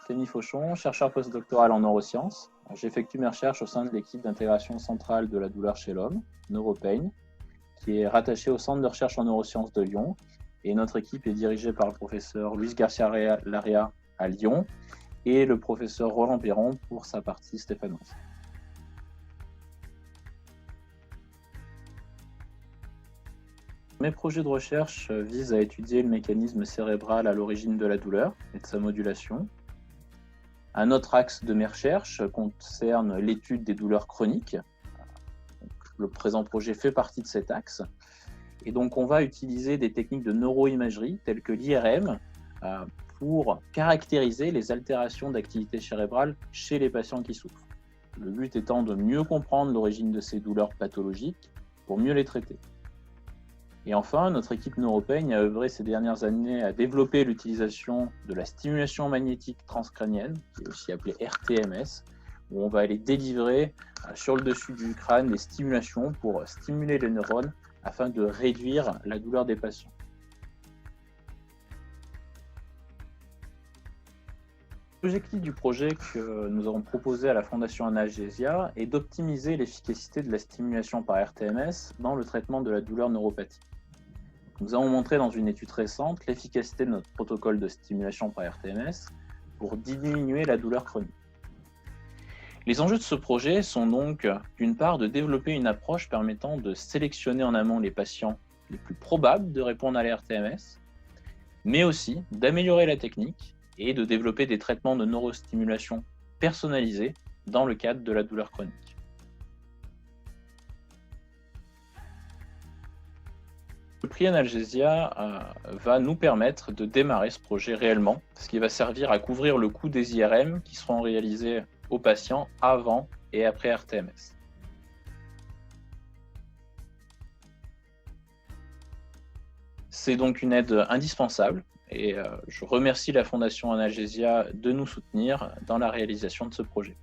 Clémy Fauchon, chercheur postdoctoral en neurosciences. J'effectue mes recherches au sein de l'équipe d'intégration centrale de la douleur chez l'homme, NeuroPain, qui est rattachée au centre de recherche en neurosciences de Lyon. Et notre équipe est dirigée par le professeur Luis Garcia-Laria à Lyon et le professeur Roland Perron pour sa partie stéphanoise. Mes projets de recherche visent à étudier le mécanisme cérébral à l'origine de la douleur et de sa modulation. Un autre axe de mes recherches concerne l'étude des douleurs chroniques. Le présent projet fait partie de cet axe. Et donc, on va utiliser des techniques de neuroimagerie telles que l'IRM pour caractériser les altérations d'activité cérébrale chez les patients qui souffrent. Le but étant de mieux comprendre l'origine de ces douleurs pathologiques pour mieux les traiter. Et enfin, notre équipe NeuroPain a œuvré ces dernières années à développer l'utilisation de la stimulation magnétique transcrânienne, qui est aussi appelée RTMS, où on va aller délivrer sur le dessus du crâne des stimulations pour stimuler les neurones afin de réduire la douleur des patients. L'objectif du projet que nous avons proposé à la Fondation Analgesia est d'optimiser l'efficacité de la stimulation par RTMS dans le traitement de la douleur neuropathique. Nous avons montré dans une étude récente l'efficacité de notre protocole de stimulation par RTMS pour diminuer la douleur chronique. Les enjeux de ce projet sont donc, d'une part, de développer une approche permettant de sélectionner en amont les patients les plus probables de répondre à la RTMS, mais aussi d'améliorer la technique et de développer des traitements de neurostimulation personnalisés dans le cadre de la douleur chronique. Le prix Analgesia va nous permettre de démarrer ce projet réellement, ce qui va servir à couvrir le coût des IRM qui seront réalisés aux patients avant et après RTMS. C'est donc une aide indispensable et je remercie la Fondation Analgesia de nous soutenir dans la réalisation de ce projet.